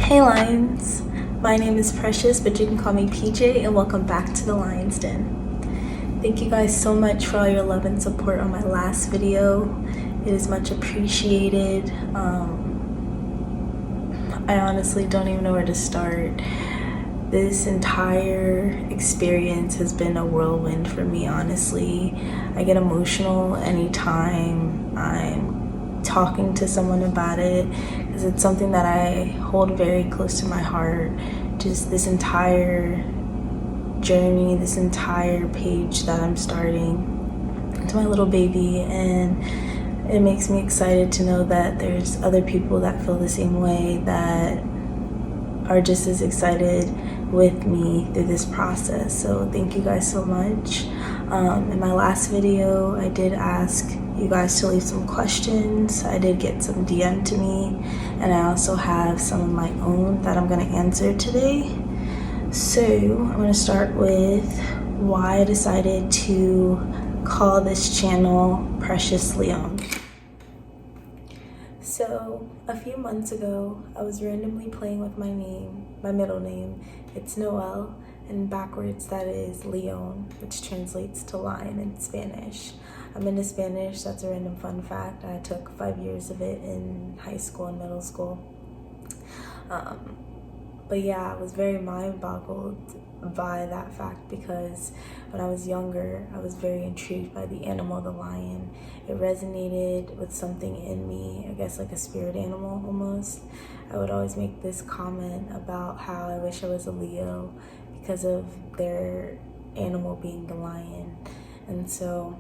Hey Lions, my name is Precious, but you can call me PJ, and welcome back to the Lion's Den. Thank you guys so much for all your love and support on my last video. It is much appreciated. I honestly don't even know where to start. This entire experience has been a whirlwind for me, honestly. I get emotional anytime I'm talking to someone about it because it's something that I hold very close to my heart. Just this entire journey, this entire page that I'm starting. It's my little baby, and it makes me excited to know that there's other people that feel the same way, that are just as excited with me through this process. So thank you guys so much. In my last video, I did ask you guys to leave some questions. I did get some DM to me, and I also have some of my own that I'm going to answer today. So I'm going to start with why I decided to call this channel Precious Leon. So a few months ago, I was randomly playing with my name, my middle name. It's Noel, and backwards that is Leon, which translates to lion in Spanish. I'm into Spanish, that's a random fun fact. I took 5 years of it in high school and middle school. But yeah, I was very mind-boggled by that fact because when I was younger, I was very intrigued by the animal, the lion. It resonated with something in me, I guess like a spirit animal almost. I would always make this comment about how I wish I was a Leo because of their animal being the lion. And so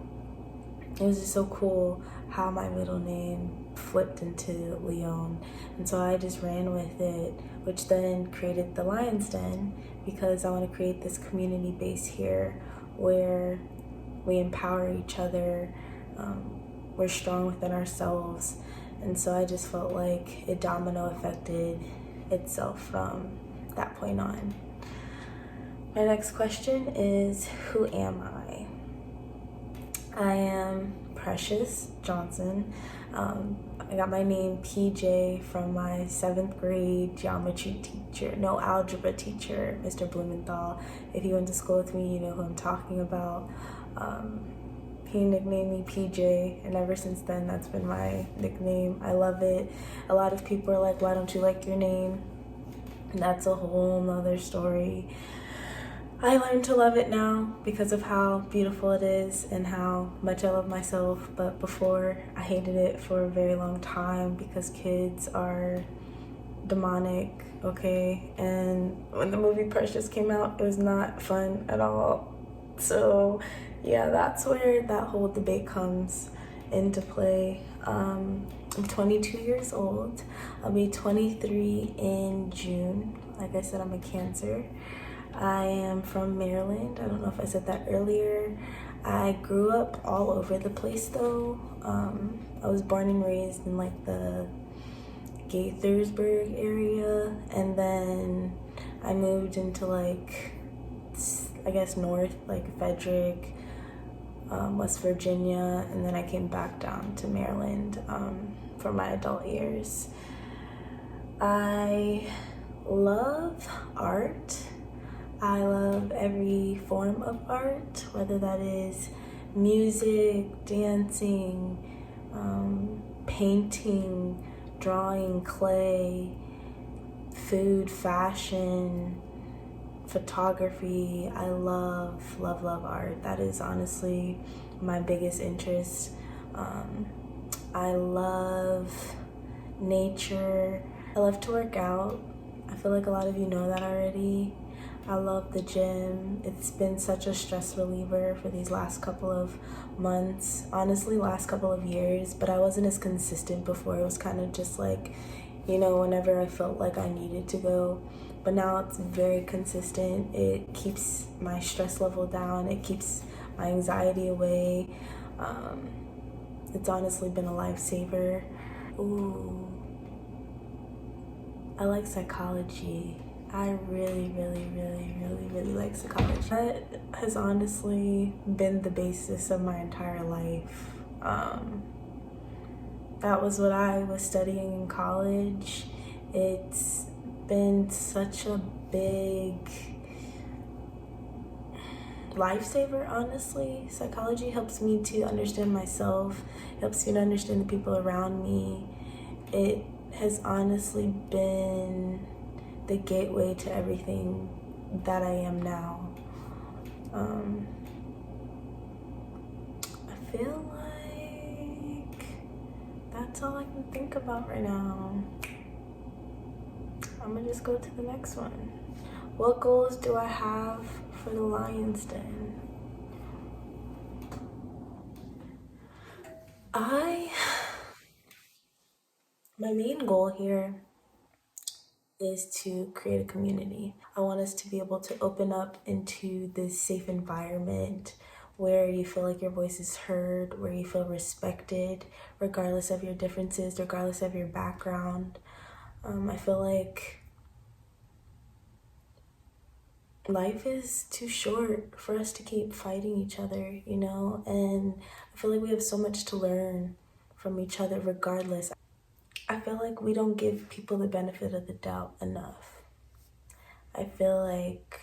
it was just so cool how my middle name flipped into Leon. And so I just ran with it, which then created the Lion's Den, because I want to create this community base here where we empower each other, we're strong within ourselves. And so I just felt like it domino affected itself from that point on. My next question is, who am I? I am Precious Johnson. I got my name PJ from my 7th grade geometry teacher, no, algebra teacher, Mr. Blumenthal. If you went to school with me, you know who I'm talking about. He nicknamed me PJ, and ever since then, that's been my nickname. I love it. A lot of people are like, why don't you like your name? And that's a whole nother story. I learned to love it now because of how beautiful it is and how much I love myself. But before, I hated it for a very long time because kids are demonic, okay? And when the movie Precious came out, it was not fun at all. So yeah, that's where that whole debate comes into play. I'm 22 years old. I'll be 23 in June. Like I said, I'm a Cancer. I am from Maryland. I don't know if I said that earlier. I grew up all over the place though. I was born and raised in like the Gaithersburg area, and then I moved into like, I guess north, like Frederick, West Virginia, and then I came back down to Maryland for my adult years. I love art. I love every form of art, whether that is music, dancing, painting, drawing, clay, food, fashion, photography. I love, love, love art. That is honestly my biggest interest. I love nature. I love to work out. I feel like a lot of you know that already. I love the gym. It's been such a stress reliever for these last couple of months, honestly last couple of years, but I wasn't as consistent before. It was kind of just like, you know, whenever I felt like I needed to go. But now it's very consistent. It keeps my stress level down. It keeps my anxiety away. It's honestly been a lifesaver. Ooh, I like psychology. I really, really, really, really, really like psychology. That has honestly been the basis of my entire life. That was what I was studying in college. It's been such a big lifesaver, honestly. Psychology helps me to understand myself, helps me to understand the people around me. It has honestly been the gateway to everything that I am now. I feel like that's all I can think about right now. I'm gonna just go to the next one. What goals do I have for the Lion's Den? My main goal here is to create a community. I want us to be able to open up into this safe environment where you feel like your voice is heard, where you feel respected, regardless of your differences, regardless of your background. I feel like life is too short for us to keep fighting each other, you know? And I feel like we have so much to learn from each other regardless. I feel like we don't give people the benefit of the doubt enough. I feel like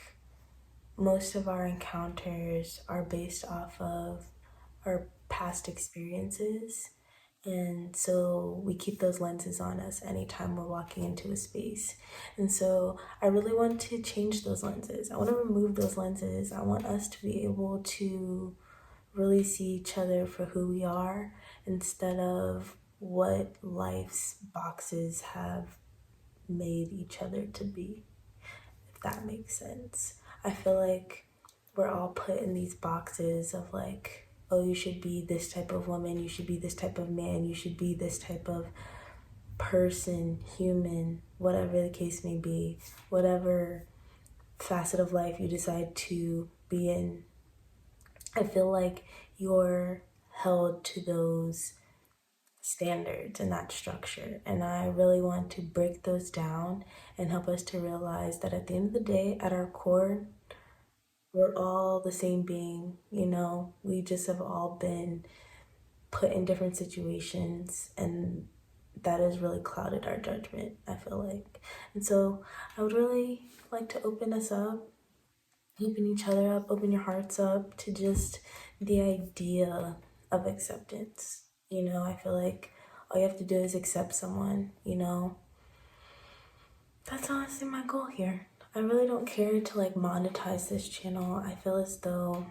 most of our encounters are based off of our past experiences. And so we keep those lenses on us anytime we're walking into a space. And so I really want to change those lenses. I want to remove those lenses. I want us to be able to really see each other for who we are instead of what life's boxes have made each other to be, if that makes sense. I feel like we're all put in these boxes of like, oh, you should be this type of woman, you should be this type of man, you should be this type of person, human, whatever the case may be, whatever facet of life you decide to be in. I feel like you're held to those standards and that structure. And I really want to break those down and help us to realize that at the end of the day, at our core, we're all the same being, you know? We just have all been put in different situations, and that has really clouded our judgment, I feel like. And so I would really like to open us up, open each other up, open your hearts up to just the idea of acceptance. You know, I feel like all you have to do is accept someone, you know. That's honestly my goal here. I really don't care to like monetize this channel. I feel as though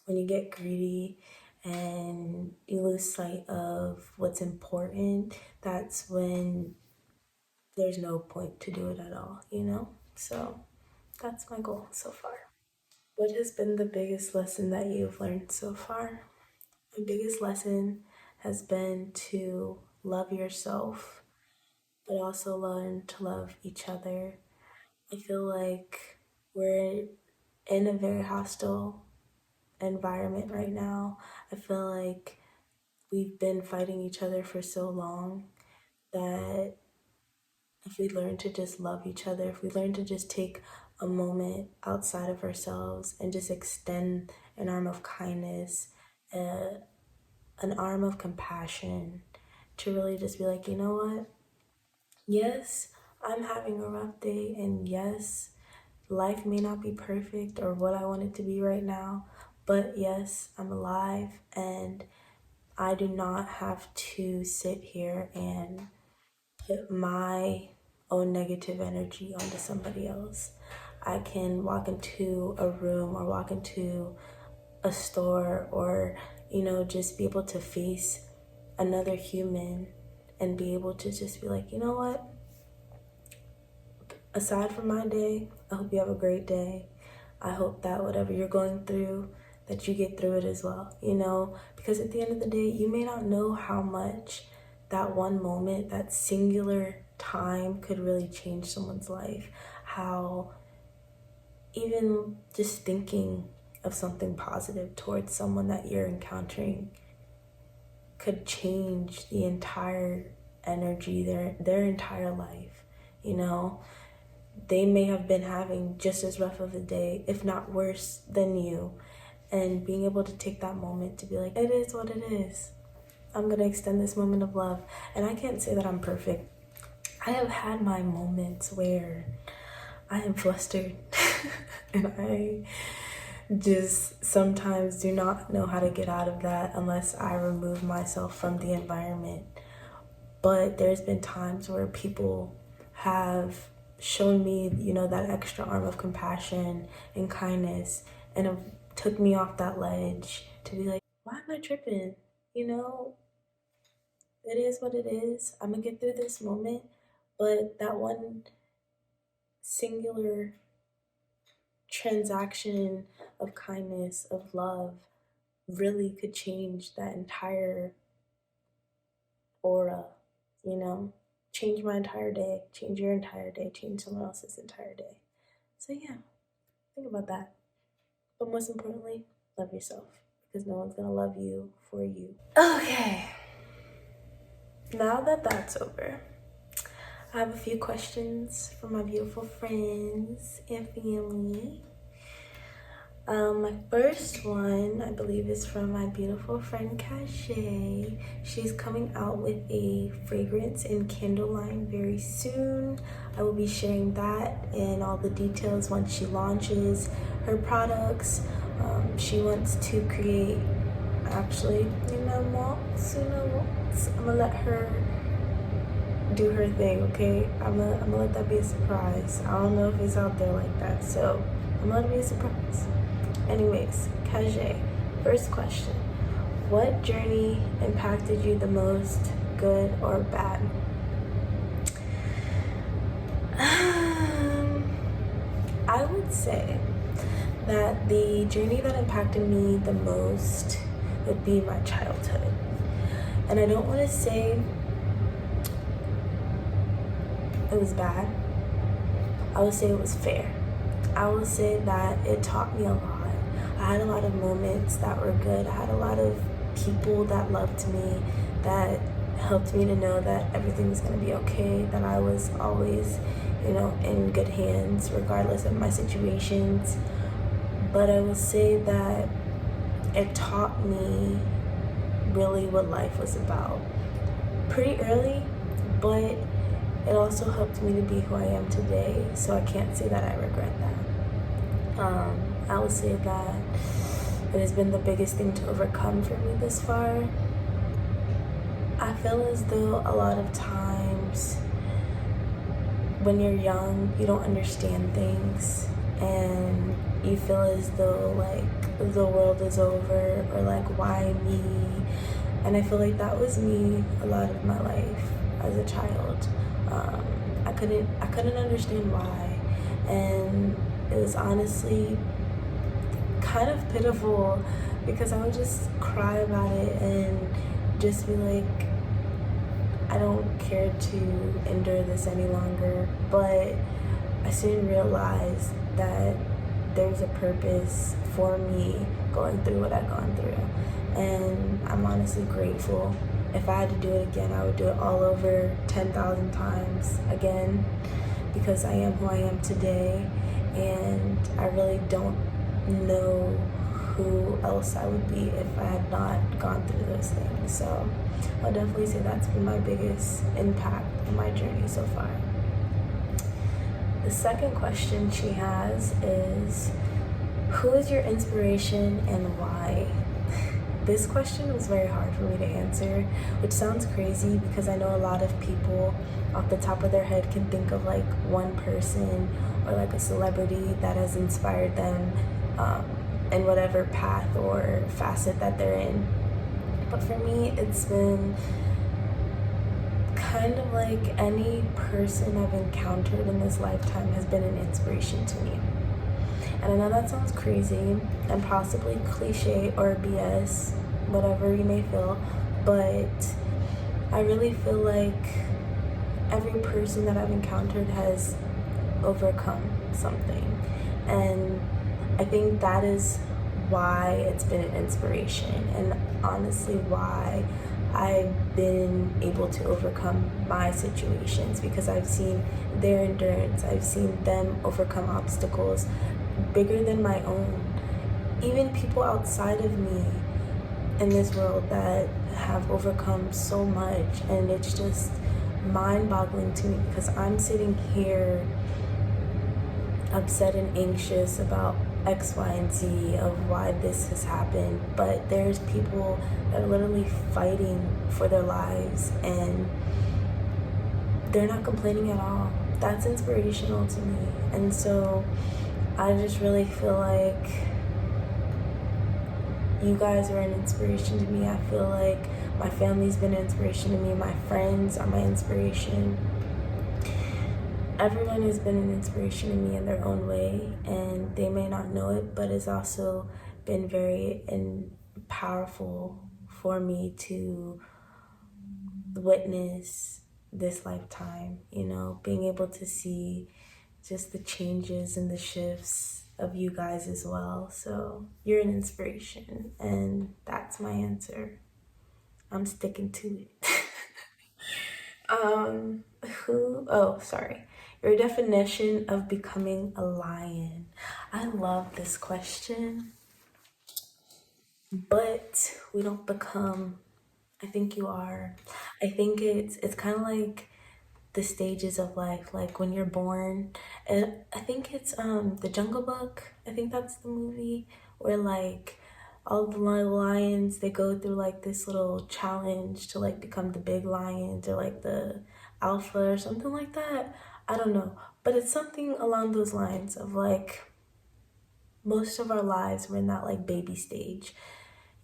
when you get greedy and you lose sight of what's important, that's when there's no point to do it at all, you know? So that's my goal so far. What has been the biggest lesson that you've learned so far? My biggest lesson has been to love yourself, but also learn to love each other. I feel like we're in a very hostile environment right now. I feel like we've been fighting each other for so long that if we learn to just love each other, if we learn to just take a moment outside of ourselves and just extend an arm of kindness, an arm of compassion, to really just be like, you know what? Yes, I'm having a rough day, and yes, life may not be perfect or what I want it to be right now, but yes, I'm alive, and I do not have to sit here and put my own negative energy onto somebody else. I can walk into a room or walk into a store or, you know, just be able to face another human and be able to just be like, you know what? Aside from my day, I hope you have a great day. I hope that whatever you're going through, that you get through it as well, you know? Because at the end of the day, you may not know how much that one moment, that singular time could really change someone's life. How even just thinking of something positive towards someone that you're encountering could change the entire energy, their entire life, you know? They may have been having just as rough of a day, if not worse than you. And being able to take that moment to be like, it is what it is. I'm going to extend this moment of love. And I can't say that I'm perfect. I have had my moments where I am flustered and I just sometimes do not know how to get out of that unless I remove myself from the environment. But there's been times where people have shown me, that extra arm of compassion and kindness, and it took me off that ledge to be like, why am I tripping? It is what it is. I'm gonna get through this moment. But that one singular transaction of kindness, of love, really could change that entire aura, change my entire day, change your entire day, change someone else's entire day. So, yeah, think about that. But most importantly, love yourself because no one's gonna love you for you. Okay, now that that's over, I have a few questions for my beautiful friends and family. My first one, I believe, is from my beautiful friend Cache. She's coming out with a fragrance and candle line very soon. I will be sharing that and all the details once she launches her products. She wants to create, actually, I'm gonna let her do her thing, okay? I'm gonna let that be a surprise. I don't know if it's out there like that, so I'm gonna let it be a surprise. Anyways, Kaje, first question. What journey impacted you the most, good or bad? I would say that the journey that impacted me the most would be my childhood. And I don't want to say it was bad. I would say it was fair. I would say that it taught me a lot. I had a lot of moments that were good. I had a lot of people that loved me, that helped me to know that everything was going to be okay, that I was always, in good hands regardless of my situations. But I will say that it taught me really what life was about pretty early, but it also helped me to be who I am today, so I can't say that I regret that. I would say that it has been the biggest thing to overcome for me this far. I feel as though a lot of times when you're young, you don't understand things and you feel as though like the world is over or like why me? And I feel like that was me a lot of my life as a child. I couldn't understand why, and it was honestly kind of pitiful because I would just cry about it and just be like, I don't care to endure this any longer. But I soon realized that there's a purpose for me going through what I've gone through, and I'm honestly grateful. If I had to do it again, I would do it all over 10,000 times again because I am who I am today, and I really don't know who else I would be if I had not gone through those things. So I'll definitely say that's been my biggest impact in my journey so far. The second question she has is, who is your inspiration and why? This question was very hard for me to answer, which sounds crazy because I know a lot of people off the top of their head can think of like one person or like a celebrity that has inspired them in whatever path or facet that they're in. But for me, it's been kind of like any person I've encountered in this lifetime has been an inspiration to me. And I know that sounds crazy and possibly cliche or BS, whatever you may feel, but I really feel like every person that I've encountered has overcome something. And I think that is why it's been an inspiration, and honestly why I've been able to overcome my situations, because I've seen their endurance, I've seen them overcome obstacles bigger than my own. Even people outside of me in this world that have overcome so much, and it's just mind-boggling to me because I'm sitting here upset and anxious about X, Y, and Z of why this has happened, but there's people that are literally fighting for their lives and they're not complaining at all. That's inspirational to me. And so I just really feel like you guys are an inspiration to me. I feel like my family's been an inspiration to me. My friends are my inspiration. Everyone has been an inspiration to me in their own way, and they may not know it, but it's also been very powerful for me to witness this lifetime, being able to see just the changes and the shifts of you guys as well. So you're an inspiration, and that's my answer. I'm sticking to it. Your definition of becoming a lion. I love this question, but we don't become. I think you are. I think it's kind of like the stages of life, like when you're born. And I think it's The Jungle Book. I think that's the movie where like all the lions, they go through like this little challenge to like become the big lions or like the alpha or something like that. I don't know, but it's something along those lines of like most of our lives we're in that like baby stage,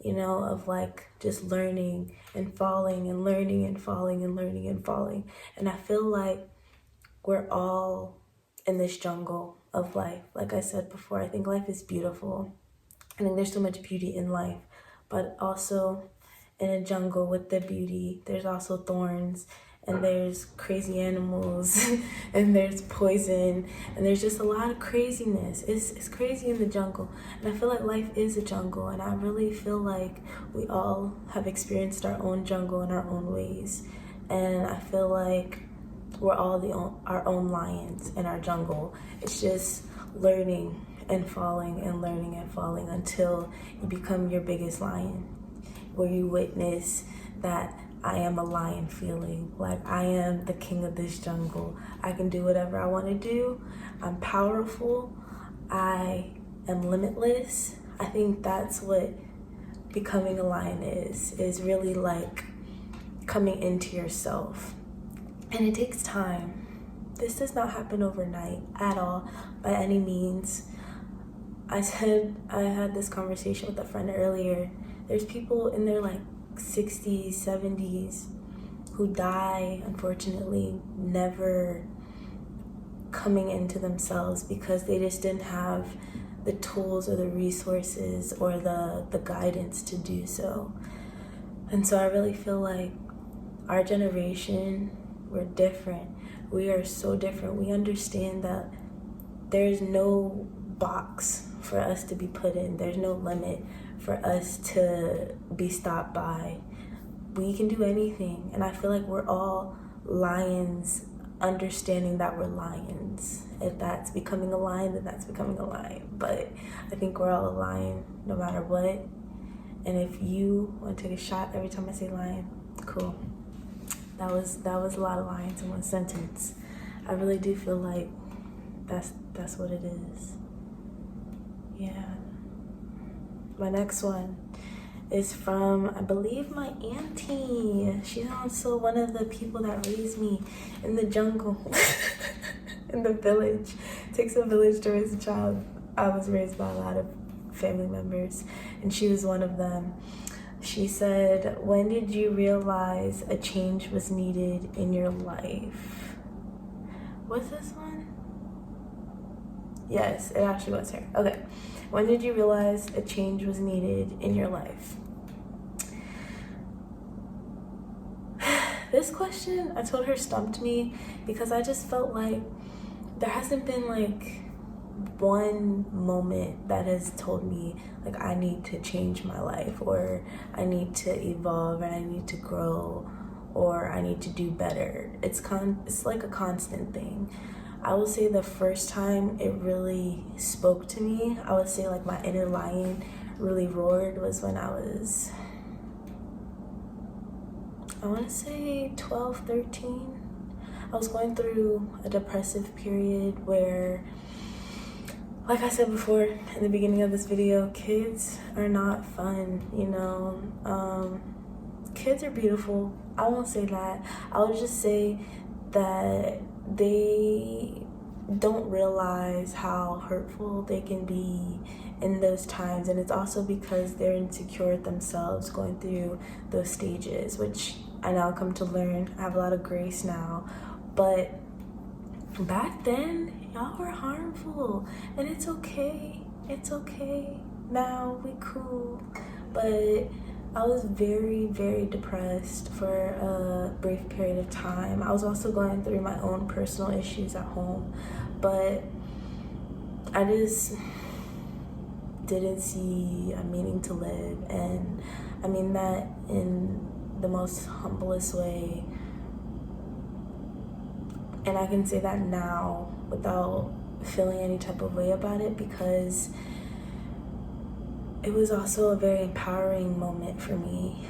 of like just learning and falling and learning and falling and learning and falling. And I feel like we're all in this jungle of life. Like I said before, I think life is beautiful. I think there's so much beauty in life, but also in a jungle with the beauty, there's also thorns and there's crazy animals and there's poison and there's just a lot of craziness. It's crazy in the jungle, and I feel like life is a jungle, and I really feel like we all have experienced our own jungle in our own ways, and I feel like we're all our own lions in our jungle. It's just learning and falling and learning and falling until you become your biggest lion, where you witness that I am a lion feeling, like I am the king of this jungle. I can do whatever I want to do. I'm powerful. I am limitless. I think that's what becoming a lion is really like coming into yourself. And it takes time. This does not happen overnight at all, by any means. I had this conversation with a friend earlier. There's people in their like 60s, 70s who die, unfortunately, never coming into themselves because they just didn't have the tools or the resources or the guidance to do so. And so I really feel like our generation, we're different. We are so different. We understand that there's no box for us to be put in. There's no limit for us to be stopped by. We can do anything. And I feel like we're all lions, understanding that we're lions. If that's becoming a lion, then that's becoming a lion. But I think we're all a lion no matter what. And if you want to take a shot every time I say lion, cool. That was a lot of lions in one sentence. I really do feel like that's what it is. Yeah. My next one is from, I believe, my auntie. She's also one of the people that raised me in the jungle, in the village. It takes a village to raise a child. I was raised by a lot of family members, and she was one of them. She said, "When did you realize a change was needed in your life?" What's this one? Yes, it actually was her. Okay. When did you realize a change was needed in your life? This question, I told her, stumped me because I just felt like there hasn't been like one moment that has told me like I need to change my life, or I need to evolve, and I need to grow, or I need to do better. It's like a constant thing. I would say the first time it really spoke to me, I would say like my inner lion really roared, was when I was, I want to say 12, 13. I was going through a depressive period where, like I said before in the beginning of this video, kids are not fun, you know. Kids are beautiful. I won't say that. I would just say that they don't realize how hurtful they can be in those times, and it's also because they're insecure themselves going through those stages, which I now come to learn. I have a lot of grace now, but back then y'all were harmful, and it's okay. Now we cool. But I was very, very depressed for a brief period of time. I was also going through my own personal issues at home, but I just didn't see a meaning to live, and I mean that in the most humblest way. And I can say that now without feeling any type of way about it, because it was also a very empowering moment for me.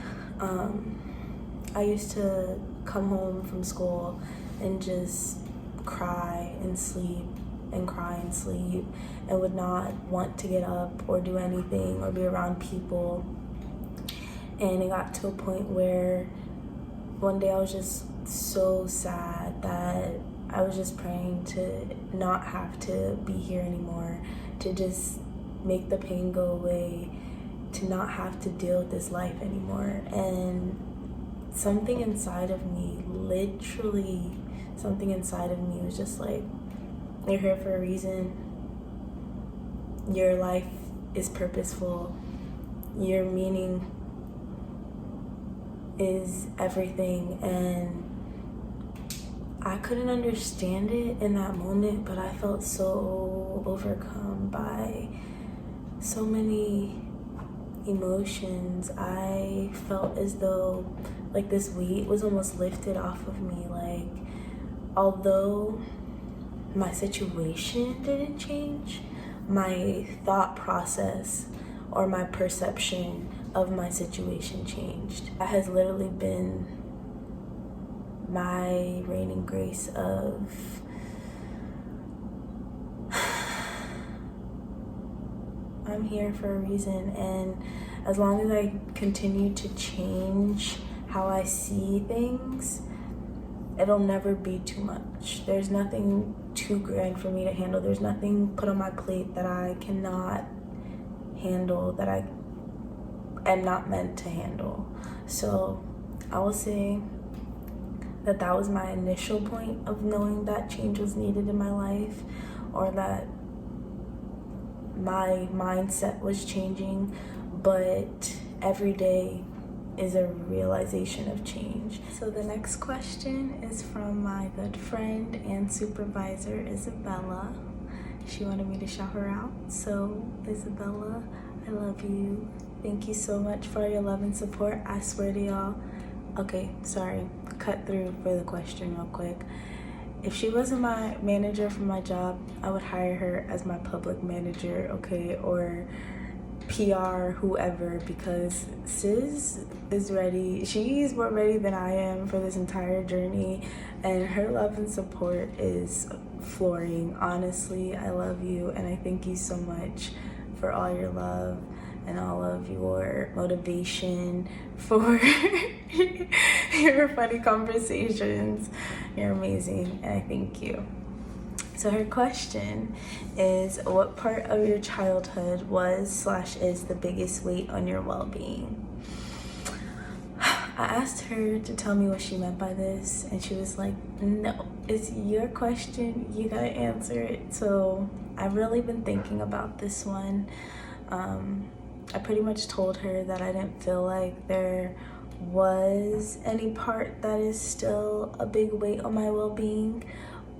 I used to come home from school and just cry and sleep and cry and sleep, and would not want to get up or do anything or be around people. And it got to a point where one day I was just so sad that I was just praying to not have to be here anymore, to just make the pain go away, to not have to deal with this life anymore. And something inside of me, literally something inside of me was just like, you're here for a reason. Your life is purposeful. Your meaning is everything. And I couldn't understand it in that moment, but I felt so overcome by so many emotions. I felt as though like this weight was almost lifted off of me. Like, although my situation didn't change, my thought process or my perception of my situation changed. That has literally been my reigning grace of I'm here for a reason. And as long as I continue to change how I see things, it'll never be too much. There's nothing too grand for me to handle. There's nothing put on my plate that I cannot handle, that I am not meant to handle. So I will say that that was my initial point of knowing that change was needed in my life, or that my mindset was changing. But every day is a realization of change. So the next question is from my good friend and supervisor, Isabella. She wanted me to shout her out. So Isabella, I love you. Thank you so much for your love and support. I swear to y'all. Okay, sorry, cut through for the question real quick. If she wasn't my manager for my job, I would hire her as my public manager, okay, or PR, whoever, because sis is ready. She's more ready than I am for this entire journey, and her love and support is flooring. Honestly, I love you, and I thank you so much for all your love and all of your motivation, for your funny conversations. You're amazing, and I thank you. So her question is, what part of your childhood was/is the biggest weight on your well-being? I asked her to tell me what she meant by this, and she was like, no, it's your question, you gotta answer it. So I've really been thinking about this one. I pretty much told her that I didn't feel like there was any part that is still a big weight on my well-being,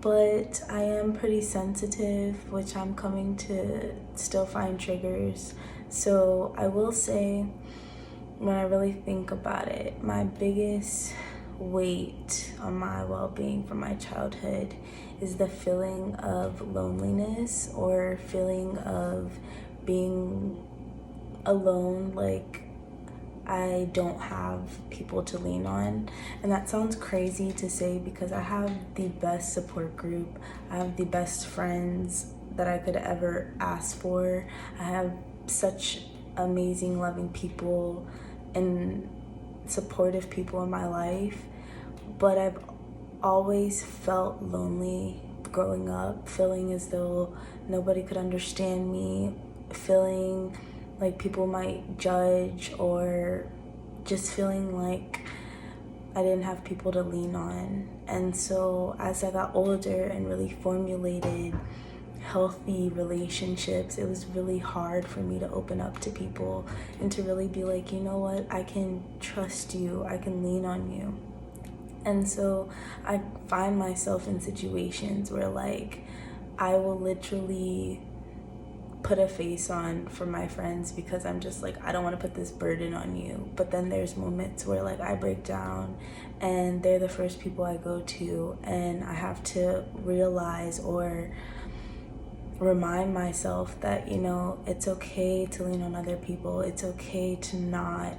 but I am pretty sensitive, which I'm coming to still find triggers. So I will say, when I really think about it, my biggest weight on my well-being from my childhood is the feeling of loneliness, or feeling of being alone. Like, I don't have people to lean on. And that sounds crazy to say because I have the best support group. I have the best friends that I could ever ask for. I have such amazing, loving people and supportive people in my life. But I've always felt lonely growing up, feeling as though nobody could understand me, feeling like people might judge, or just feeling like I didn't have people to lean on. And so as I got older and really formulated healthy relationships, it was really hard for me to open up to people and to really be like, you know what, I can trust you, I can lean on you. And so I find myself in situations where like I will literally put a face on for my friends because I'm just like, I don't want to put this burden on you. But then there's moments where like I break down and they're the first people I go to, and I have to realize or remind myself that, you know, it's okay to lean on other people. It's okay to not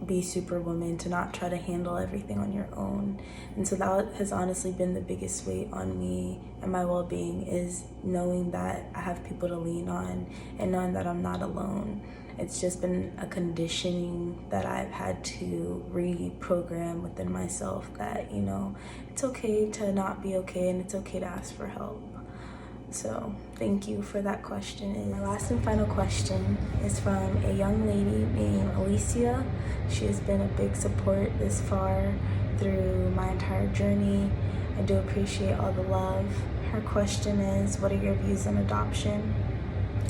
be superwoman, to not try to handle everything on your own. And so that has honestly been the biggest weight on me and my well-being, is knowing that I have people to lean on and knowing that I'm not alone. It's just been a conditioning that I've had to reprogram within myself that, you know, it's okay to not be okay and it's okay to ask for help. So thank you for that question. And my last and final question is from a young lady named Alicia. She has been a big support this far through my entire journey. I do appreciate all the love. Her question is, what are your views on adoption?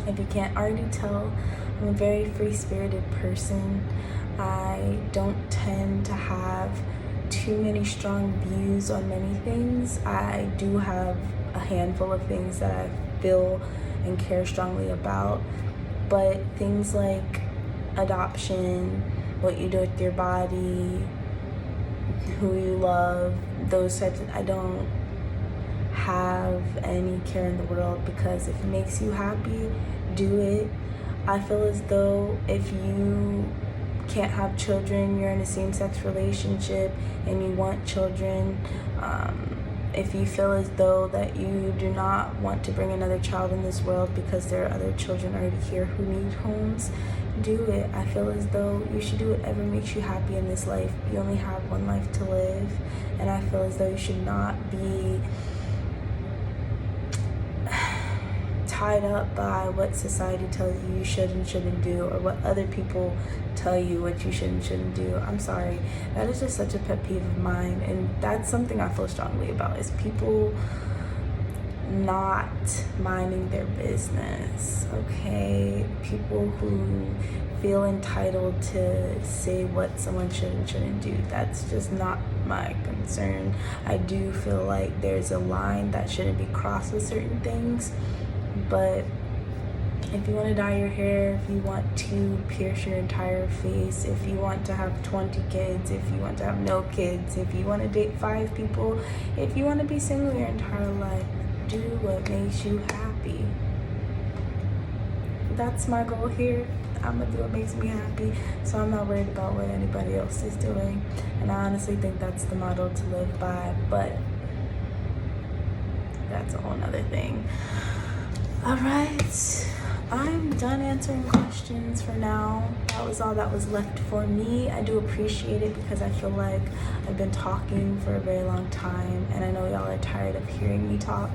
If you can't already tell, I'm a very free-spirited person. I don't tend to have too many strong views on many things. I do have a handful of things that I feel and care strongly about, but things like adoption, what you do with your body, who you love, those types of, I don't have any care in the world, because if it makes you happy, do it. I feel as though if you can't have children, you're in a same-sex relationship and you want children, if you feel as though that you do not want to bring another child in this world because there are other children already here who need homes, do it. I feel as though you should do whatever makes you happy in this life. You only have one life to live, and I feel as though you should not be tied up by what society tells you should and shouldn't do, or what other people tell you what you should and shouldn't do. I'm sorry, that is just such a pet peeve of mine, and that's something I feel strongly about, is people not minding their business, okay? People who feel entitled to say what someone should and shouldn't do. That's just not my concern. I do feel like there's a line that shouldn't be crossed with certain things. But if you want to dye your hair, if you want to pierce your entire face, if you want to have 20 kids, if you want to have no kids, if you want to date 5 people, if you want to be single your entire life, do what makes you happy. That's my goal here. I'm gonna do what makes me happy, so I'm not worried about what anybody else is doing. And I honestly think that's the model to live by, but that's a whole nother thing. All right, I'm done answering questions for now. That was all that was left for me. I do appreciate it because I feel like I've been talking for a very long time, and I know y'all are tired of hearing me talk.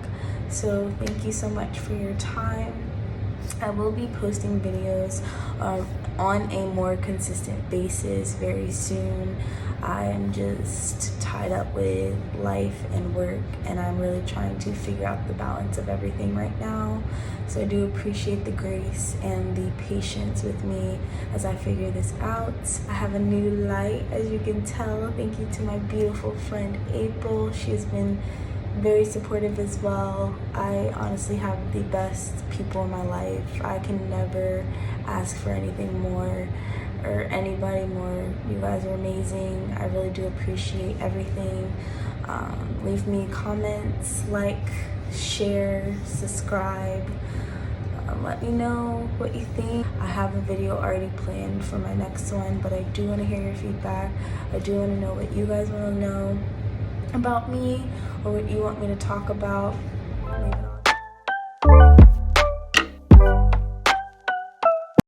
So thank you so much for your time. I will be posting videos on a more consistent basis very soon. I am just tied up with life and work, and I'm really trying to figure out the balance of everything right now. So I do appreciate the grace and the patience with me as I figure this out. I have a new light, as you can tell. Thank you to my beautiful friend April. She has been very supportive as well. I honestly have the best people in my life. I can never ask for anything more or anybody more. You guys are amazing. I really do appreciate everything. Leave me comments, like, share, subscribe. Let me know what you think. I have a video already planned for my next one, but I do want to hear your feedback. I do want to know what you guys want to know about me or what you want me to talk about. Leave it